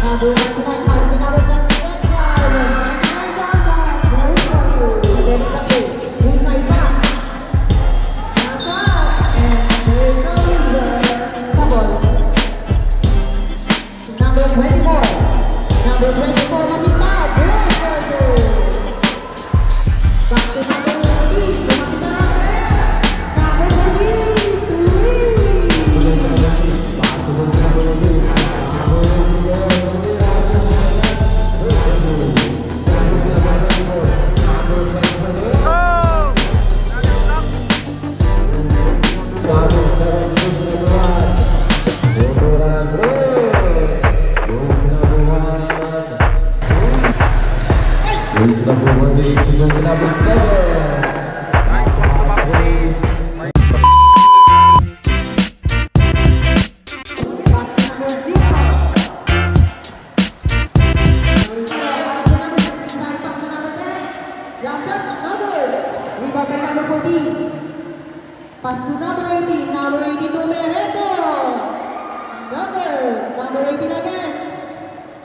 Number 99 para si number 28. 99 down shot. Very strong. Again, it's a play. Inside pass. Down shot. And there is no loser. Double. Number 24. Number 24 masih tak. Good for you. Back to number 14. Number 7. Pass to number 18, number 18 to Mereto. Number 18 again.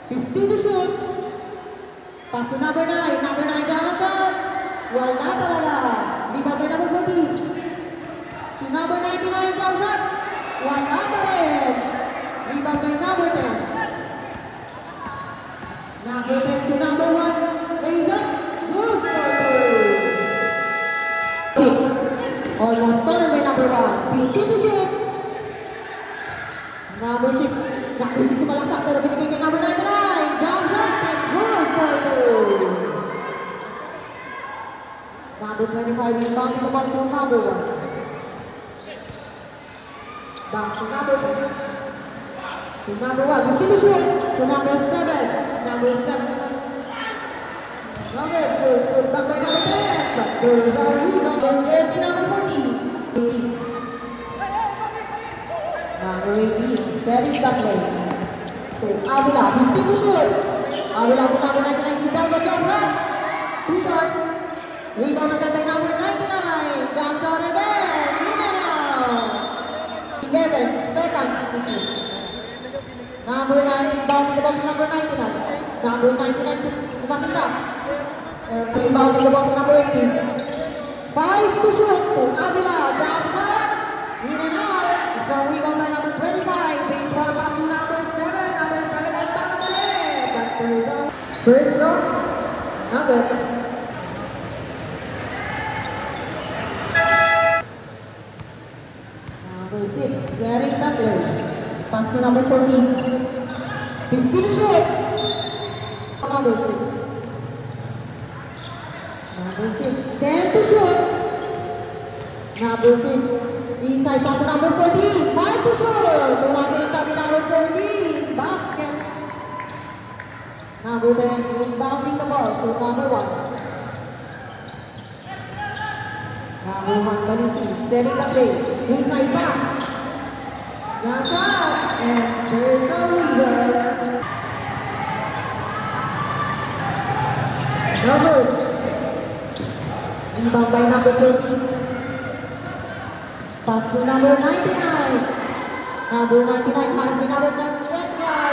50 to shoot. Pass to number 9, number 9 down shot. Wala talaga. Rebound by number 14. To number 99 down shot. Wala pa rin. Rebound by number 10. Number 10 to number 1. Raise up. Good for you. Almost stolen by number 1. 50 to shoot. Number 6. Number 6 tumalaksak pero binigay kay number 99. Down shot and good for you. Number 25 rebounding the ball from number 1. Back to number 2. To number 1. 50 to shoot. To number 7. Number 7. Number 4. Back by number 10. But there's a rebound. Number 14. Number 18, setting the play. So, Avila, 50 to shoot. Avila to number 99, without the jump shot. Too short. Rebound again by number 99. Jump shot again. In and out. 11 seconds to shoot. Number 9, rebounding the ball to number 99. Number 99 pumasok na. Rebounding the ball to number 18. 5 to shoot. To Avila, jump shot. In and out. Strong rebound by number 25. Baseball back to number 7. Number 7 at back of the leg. But the result. First throw. Not good. Number 6. Getting the play. Pass to number 14. 50 to shoot. Number 6. Number 6. 10 to shoot. Number 6. Inside pass to number 14. 5 to shoot. Tumasin pa din number 14. Basket. Number 10. Rebounding the ball to number 1. Number 1, Balisi. Setting the play. Inside pass. Jump out. And there's no result. Number. Rebound by number 14. Pass to number 99. Number 99 harus di number 25.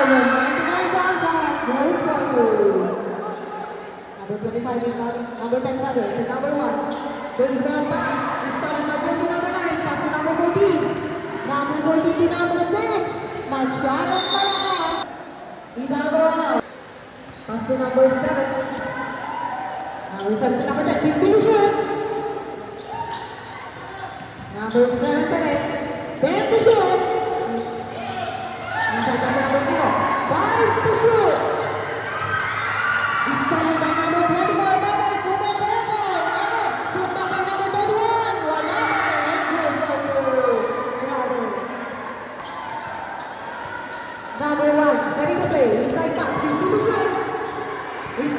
99 down shot. Good for you. Number 25 is number 10 rather. To number 1. Baseball pass. Starting again to number 9. Pass to number 14. Number 14 to number 6. Masyadong malakas. Hidalgo out. Pass to number 7. Number 7 to number 10. 50 to shoot. Number 7 pa rin. 10 to shoot. Inside pass number 4. 5 to shoot. Started by number 24. Babay to Mereto. Again. Shoot na by number 21. Wala pa rin. Good for you. Bravo. Number 1. Ready to play. Inside pass. 50 to shoot.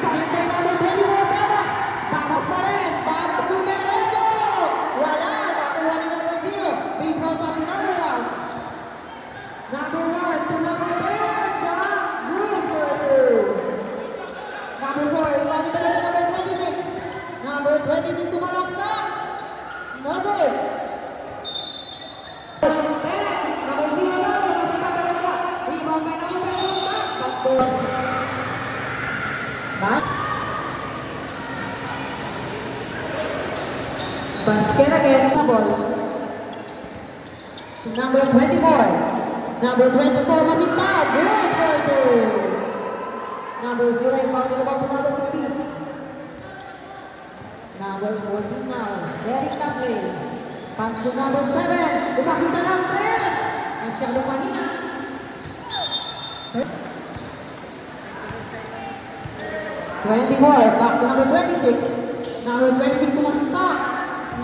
Started by number 24. Babay. Babay pa rin. Babay to Mereto. Wala. Baseball pass to number 1. Number 24. Number 24, Masintag. Good for two. Number 0, inbounded the ball to number 14. Number 14 now, Derek Tapley. Pass to number 7. Umakita ng 3. Masyado kanina. 24, back to number 26. Number 26 sumasak.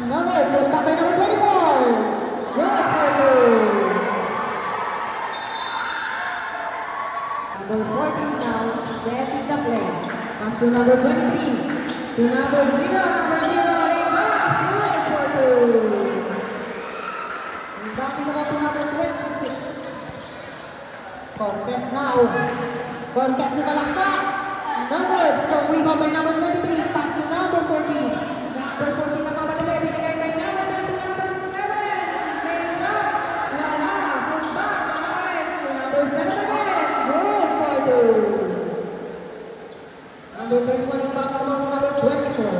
Another, put up by number 24. Good for two. Number 14 now, setting the play. Pass to number 23. To number 0, number 0, good for two. Backing the ball to number 26. Cortez now. Cortez sumalaksak. No good. So rebound by number 23. Pass to number 14. Number 14 na mamadali. Binigay kay number 10 to number 7. Change up. Wala. Push back. Nakakain. To number 7 again. Good for two. Number 31 rebound naman to number 24.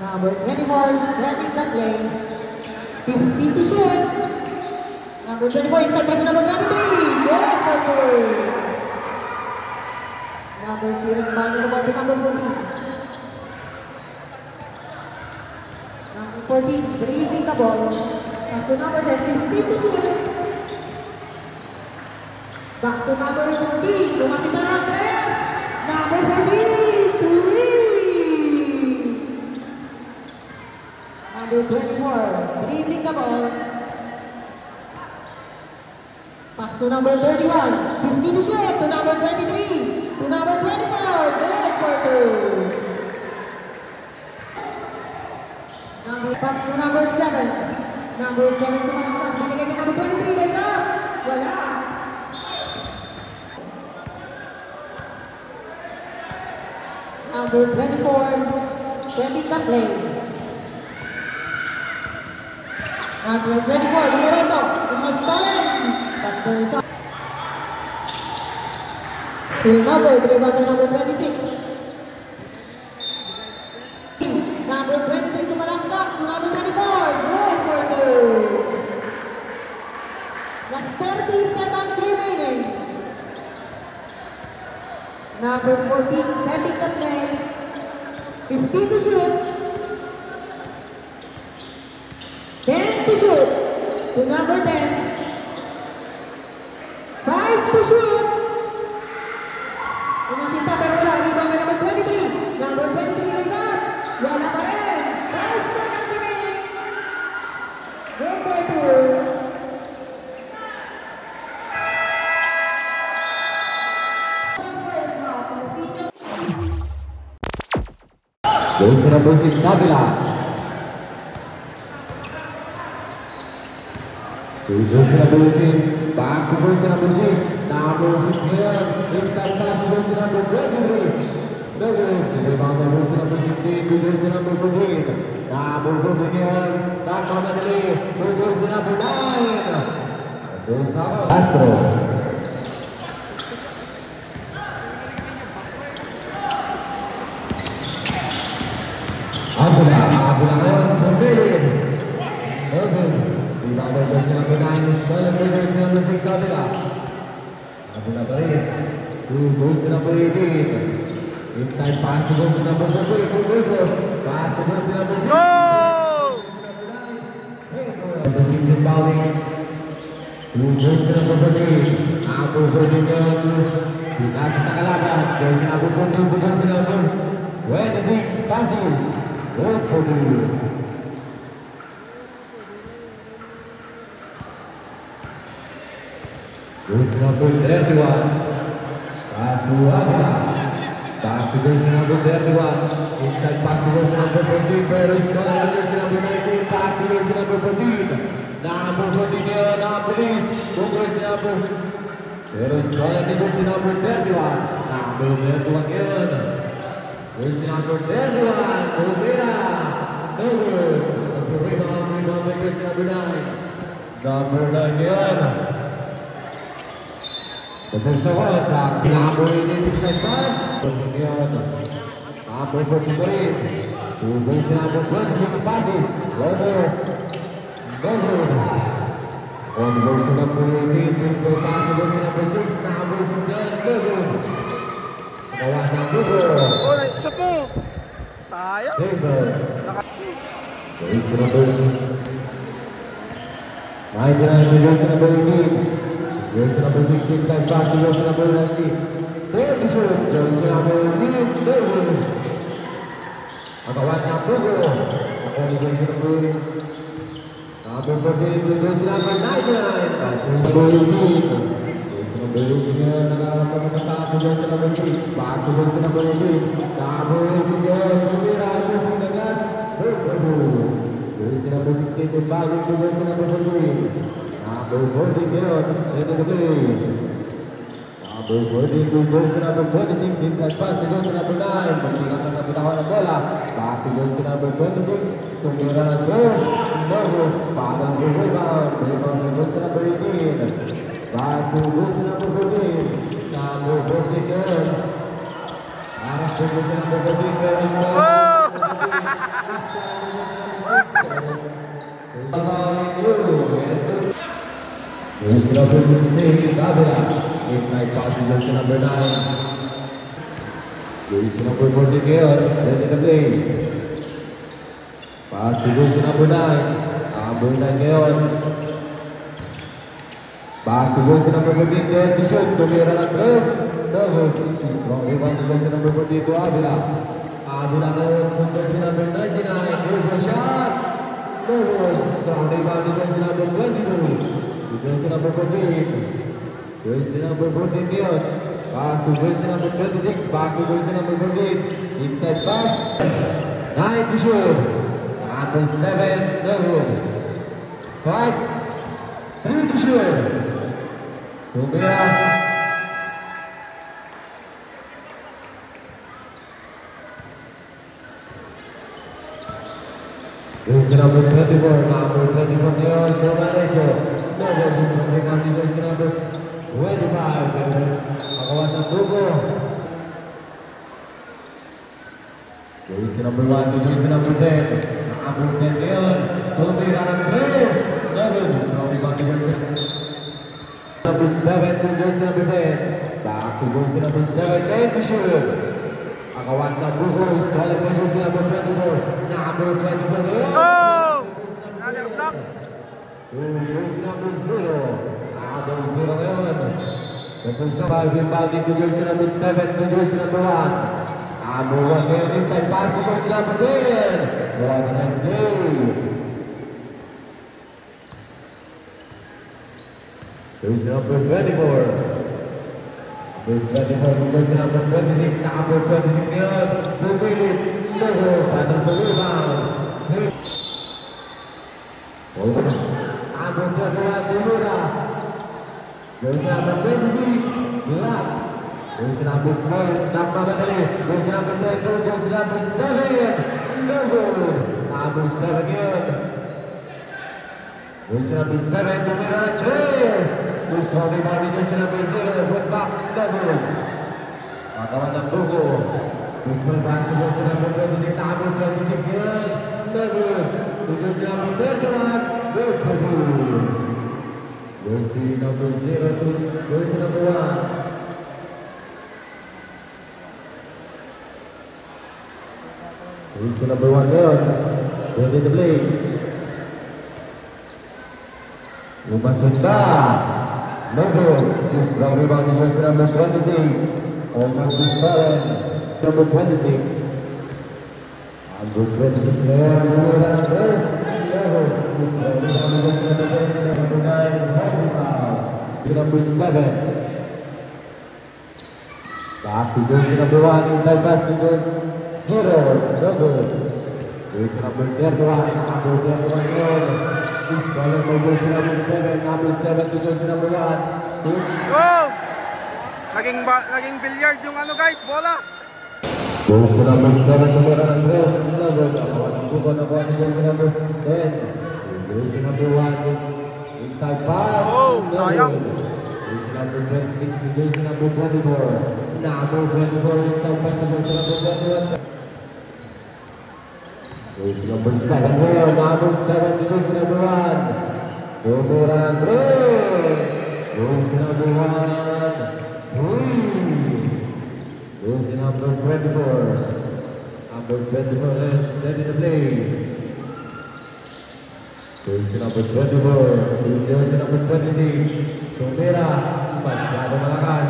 Number 24 is setting the play. 15 to shoot. Number 24 inside pass to number 23. Good for two. Number 0 inbounded the ball to number 14. Number 14 dribbling the ball. Pass to number 10. 15 to shoot. Back to number 14. Lumakita ng 3. Number 14. 3. Number 24 dribbling the ball. Pass to number 31. 15 to shoot. To number 23. To number 24. Good for two. Pass to number 7. Number 7 sumasak. Binigay kay number 23. Lays up. Wala. Number 24. Setting the play. Number 24. Numerito. Umastolen. But there is a another dribble by number 26. Number 23 sumalaksak to number 24. Good for two. That's 30 seconds remaining. Number 14 setting the play. 15 to shoot. 10 to shoot. To number 10. 5 to shoot. Umasinta pero wala. Rebound by number 23. Number 23 lays up. Wala pa rin. 5 seconds remaining. Good for two. Goes to number 6, Davila. Goes to number 18. Back to goes to number 6. Number 6 here. Inside pass goes to number 23. No good. Rebound goes to number 16. Goes to number 14. Number 14 here. Back on the release. Goes to number 9. Goes to Castro. Abula ngayon, Pumbilin. Melvin. Rebound goes to number 9. Stolen goes to number 6, Abula. Abula pa rin. Goes to number 18. Inside pass goes to number 14. Pass goes to number 6. Go! Number 6 is bowling. Goes to number 14. Number 14 yun. Kita sa kalaban. Goes to number 14. Goes to number 26. Passes. Good for you. Goes to number 31. Pass to Abula. Pass to goes to number 31. Inside pass to goes to number 14. Pero stolen to goes to number 19. Pass to goes to number 14. Number 14 yun. Police. Goes to number. Pero stolen to goes to number 31. Number 31 yun. Goes to number 31. Olvera. No good. Rebound by goes to number 9. Number 9 yun. There's a one. Number 18 inside pass. Number 43. Two goes to number 26 passes. Loader. good. On version number 18, Crystal pass to version number 6, now version 7, good. Kawasan ng Bugo. Oh, isa po. Sayang. David. Version number 99, version number 18. Version number 16, side pass to version number 19. There we shoot, version number 18, David. Kawasan ng Bugo. On version number 14, version number 99. Number 18. Number 18 nga nakarampan ng mataas to version number 6. Back to version number 18. Number 18 yun. Tumira ang version ng gas. Version number 16 back to version number 14. Number 14 yun. Set of the play. Number 14 to version number 26. Inside pass to version number 9. Pagkingat ang kapitawan ng bola. Back to version number 26. Tumira ang verse. Bagang rebound. Rebound to version number 18. Back to version number 14. Number 14 girl. Aras to version number 14 girl. Version number 16, Davila. Inside pass to version number 9. Version number 14 girl. Ready to play. Pass to version number 9. Number 9 girl. Back to version number 14, there to shoot, tumira ng press. No good. Strong rebound to version number 14 to Avila. Avila ngayon to version number 99. Good shot. No good. Strong rebound to version number 22. To version number 14. Version number 14 ngayon. Back to version number 26. Back to version number 14. Inside pass. 9 to shoot. Number 7. No good. 5. 3 to shoot. Tumira. Version number 24, number 24 ngayon, Romanejo. No good, gusto ng rebound ni version number 25. Akawan ng Bugo. Version number 1 to version number 10. Number 10 ngayon, tumira ng press. No good, gusto ng rebound ni version number 7 to version number 10. Back to version number 7. Game to shoot. Akawan ng Bugo. Stolen by version number 24. Number 24 ngayon. Oh! Nalip lang. Version number 0. Number 0 ngayon. Rebounding to version number 7 to version number 1. Number 1 ngayon. Inside pass to version number 10. What a nice day. Version number 24. Version number 26. Number 26 ngayon. Pumilit. Logo. Paano po rebound. Number 21. Dumura. Version number 26. Bilak. Version number 9. Nakmamadali. Version number 10. Version number 7. Logo. Number 7 ngayon. Version number 7. Dumura. 3. Gusto ang rebound ni version number 0. Put back. Double. Makawan ng Bugo. Gusto ang pass to version number 26. Number 26 yun. Double. To version number 31. Good for good. Version number 0 to version number 1. Version number 1 yun. Ready to play. Lumasunda. No good. Just strong rebound in version number 26. Almost fallen. Number 26. Number 26 ngayon. Lumura ng first. No good. Just strong rebound in version number 20. Number 9. High rebound. Number 7. Back to version number 1. Inside pass to the 0. No good. Version number 31. Number 31 ngayon. Is calling by version number 7. Number 7 to version number 1. Oh! Naging billiard yung ano guys, bola. Version number 7 to version number 3. Ang buko na kuha ni version number 10. Version number 1. Inside pass. Oh, sayang. Version number 26 to version number 24. Number 24 inside pass to version number 21. Jersey number 7 here, number 7 to jersey number 1. Tumira ng 3. Jersey number 1, 3. Jersey number 24. Number 24 is ready to play. Jersey number 24 to jersey number 26. Tumira, masyado malakas.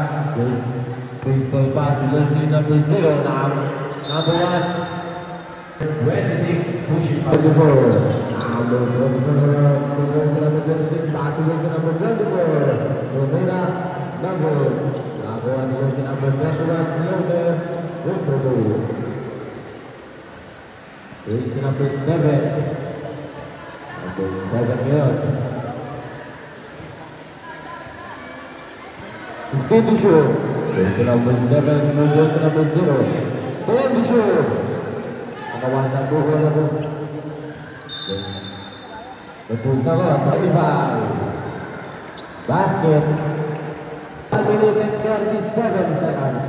Baseball pass to jersey number 0. Number 1. 26, pushing 24. Number 24, number 26, back to jersey number 24. Romina, number 1, jersey number 21, Leone, good for goal. Jersey number 7. Number 7 here. 15 to shoot. Jersey number 7, jersey number 0. 10 to shoot. Kawan satu gol satu. Betul salah, 25. Basket. 1 minute and 37 seconds.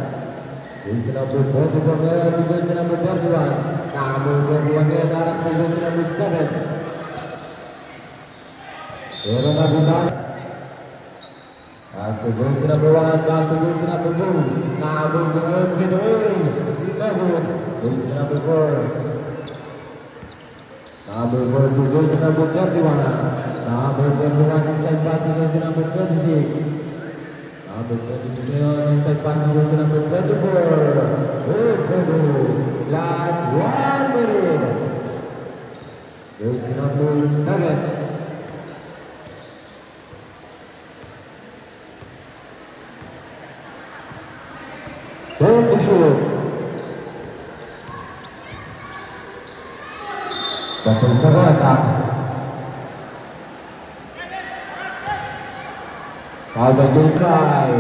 Jersey number 24, jersey number 31. Number 21 di atas jersey number 7. Orang Aguilar. Pass to jersey number 1, back to jersey number 2. Number 11, jersey number 4. Number 4 to jersey number 31. Number 31 inside pass to jersey number 26. Number 26 inside pass to jersey number 24. Last 1 minute. Jersey number 7. Don't be sure. Betul serangan. Albert Desai.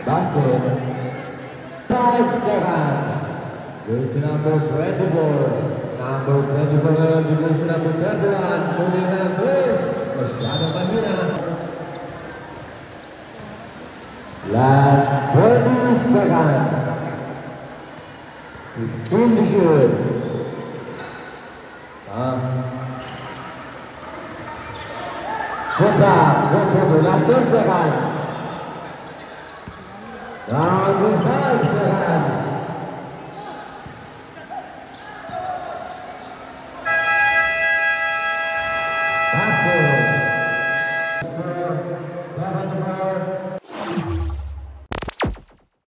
Basket. 5 seconds. Jersey number 24. Number 24, jersey number 21. Moving on twist. Masyado Manila. Last 20 seconds. 15 to shoot. Good back, good for last 10 seconds. Down to 5 seconds. Basket. 7-4.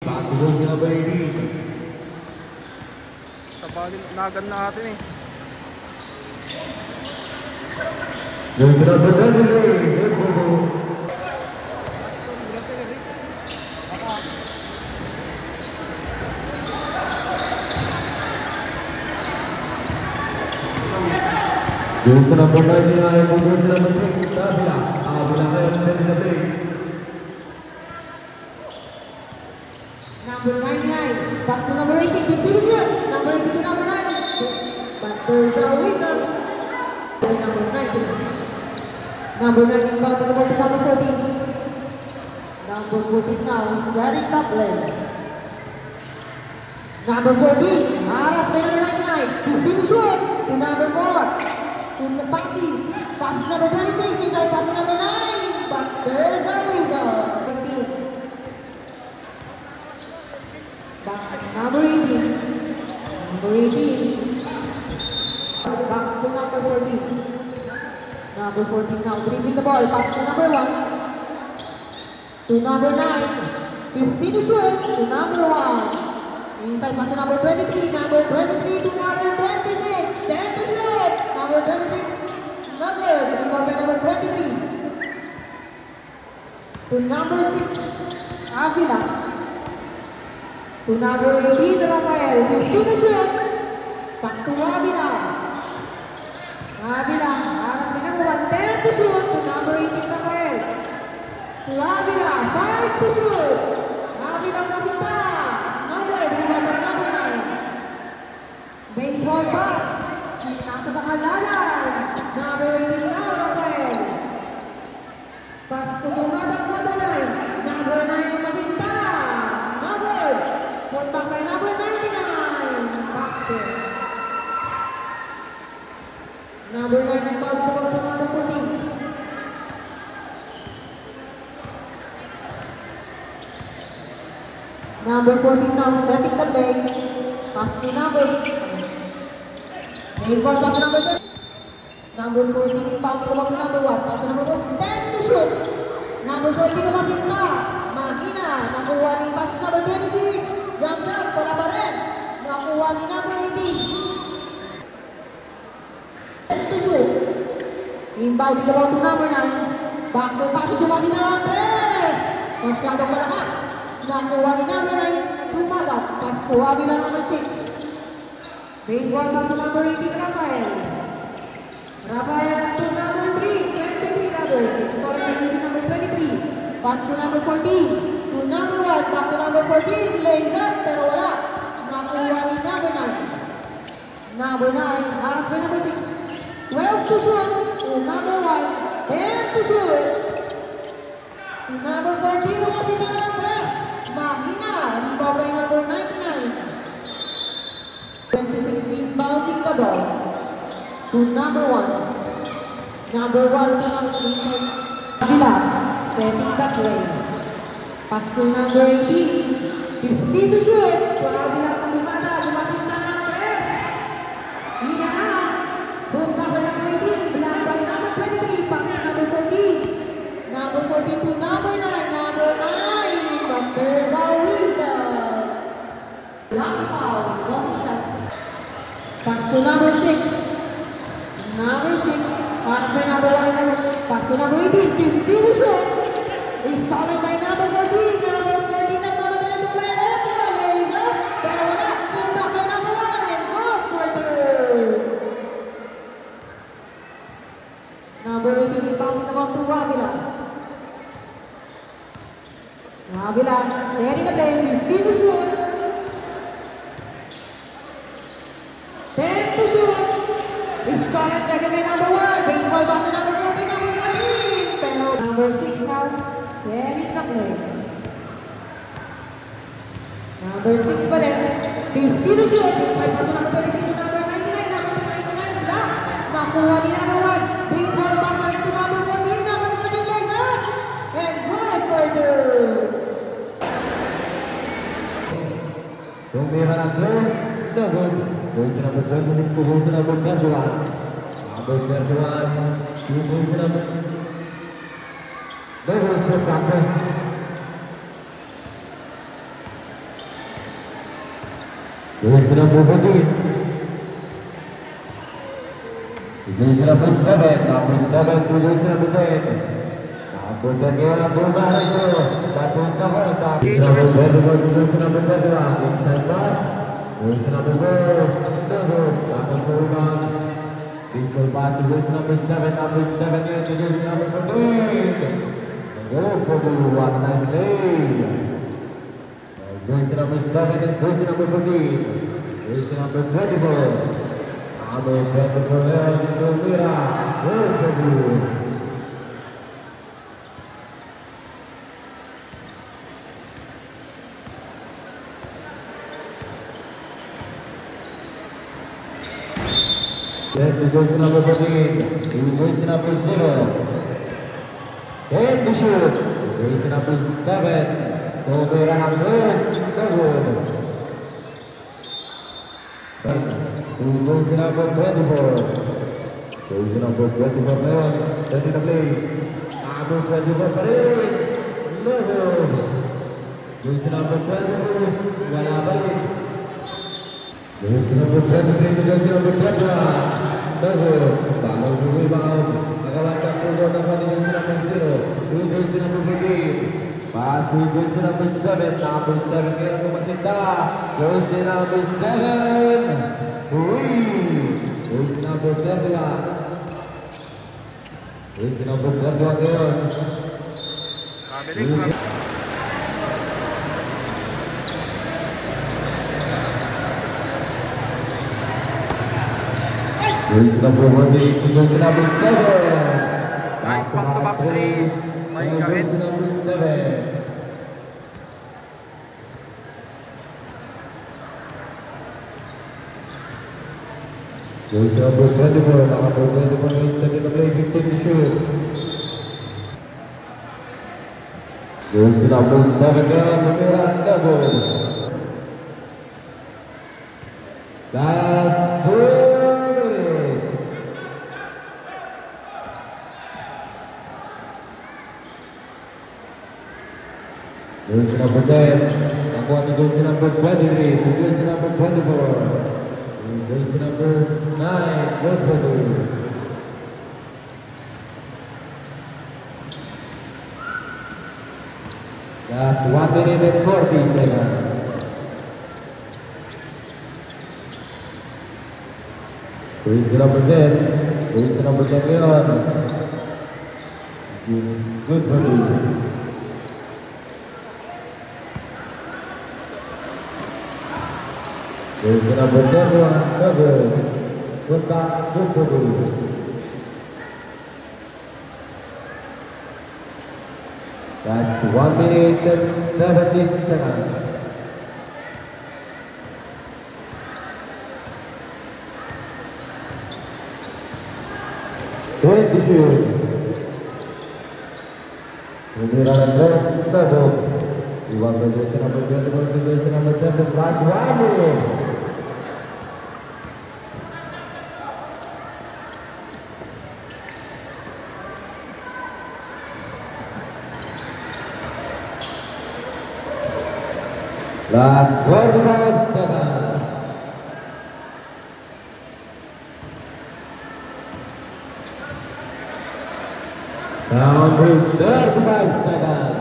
Back to jersey number 18. Tabalin, nagan natin eh. Jersey number 23, good for goal. Jersey number 99, jersey number 6, Avila. Avila ngayon, set in the play. Number 99, pass to number 18, 50 shoot. Number 18 to number 9. But there's a wizard. Number 19. Number 19 down to the ball to number 14. Number 14 now is Derek Buckland. Number 14, Aras by number 99. 15 to shoot. To number 4. To the passes. Passes number 26. Inside passes number 9. But there's a wizard. 15. Back to number 18. Number 18. Back to number 14. Number 14 now, dribbling the ball, pass to number 1. To number 9. 15 to shoot. To number 1. Inside pass to number 23. Number 23 to number 26. 10 to shoot. Number 26. Not good. Rebound by number 23. To number 6. Avila. To number 18, Rafael. 15 to shoot. Back to Avila. Avila. Aras by number 1. 10 to shoot. To number 18, Rafael. To Avila. 5 to shoot. Avila Mafita. Another. Rebound by number 9. Baseball pass. Nasa sa kalalan. Number 18 now, Rafael. Pass to Tumadang number 9. Number 9, Mafita. Another. Put back by number 99. Basket. Number 14 now, setting the play. Pass to number. Ball back to number 10. Number 14 inbound to number 1. Pass to number 14. 10 to shoot. Number 14 kumasin na. Magina. Number 1 in pass number 26. Jump shot. Wala pa rin. Nakuha ni number 18. 10 to shoot. Inbound to number 9. Back to pass to Magina Andres. Masyadong malakas. Nakuha ni number 9. Tumagat. Pass to Avila number 6. Baseball back to number 18, Rafael. Rafael to number 3, 23 number. Scoring position number 23. Pass to number 14. To number 1, back to number 14. Lays up, pero wala. Nakuha ni number 9. Number 9, has by number 6. 12 to shoot. To number 1, 10 to shoot. To number 14, kasi na Andres. Mahina. Rebound by number 99. 2016 bounding the ball to number 1. Number 1 to number 3. Avila setting the play. Pass to number 18. 15 to shoot. To Avila Pumana. Lumapit na Andres. Hina na. Boom back by number 18. Block by number 23. Pass to number 14. Number 14 to number 9. Number 9. Under the whistle. Lucky foul. Long shot. Pass to number 6. Number 6. Pass by number 1. Pass to number 18. 15 to shoot. Is stolen by number 14. Number 14 na naman na ito. Lays up. Pero wala. Put back by number 1. And go for 2. Number 18 inbound naman to Avila. Avila. Setting the play. 15 to shoot. 10 to shoot. Is stolen by number 1. Baseball back to number 14. Number 14. Pero number 6 now. Setting the play. Number 6 pa rin. 50 to shoot. Pass to number 23 to number 99. Number 99 block. Nakuha ni number 1. Baseball back to number 14. Number 14 lays up. And good for 2. Tumira ng close. No good. Goes to number 26 to goes to number 31. Number 31. Two goes to number. No good for Campo. Goes to number 14. Goes to number 7. Number 7 to goes to number 10. Number 10 kaya bumara ito. Batong sa kota. Number 21 to goes to number 31. Inside pass. Goes to number 4. No good. Batong rebound. Baseball pass to goes to number 7. Number 7 here to goes to number 14. Go for the what a nice play. Goes to number 7 and goes to number 14. Goes to number 24. Number 24 here to Tumira. Go for the. Then he goes to number 14. He goes to number 0. And the shoot. He goes to number 7. So they run close. No good. He goes to number 24. Goes to number 24 man. That's in the play. Number 24 pa rin. No good. Goes to number 23. Wala pa rin. Goes to number 23 to goes to number 21. No good. Bago rebound. Nagawakan po doon ang goes to number 0. Who goes to number 14. Pass who goes to number 7. Number 7 kaya sumasinta. Goes to number 7. Goes to number 31. Goes to number 31 ngayon. Goes to number 1, goes to number 7. Nice back-to-back plays. May kahit. Goes to number 7. Goes to number 24. Number 24 is setting the play, 15 to shoot. Jersey number 7 Leon Ramirez double. Last 2 minutes. Jersey number 10, nakuha ni jersey number 23, to jersey number 24, jersey number 9, good for you. That's 1 minute and 40 seconds. Jersey number 10, jersey number 10 Leon. Good for you. Jersey number 10 Leon, good back, good for you. That's 1 minute and 17 seconds. Ramirez Andres double. Iwan ke jersey number 21 to jersey number 10. Last 1 minute. Last 45 seconds. Down to 35 seconds.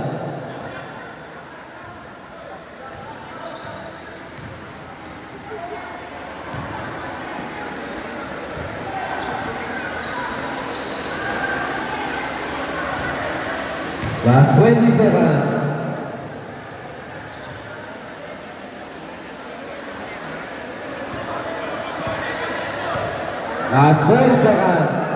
Last 20 seconds. Last 20 seconds.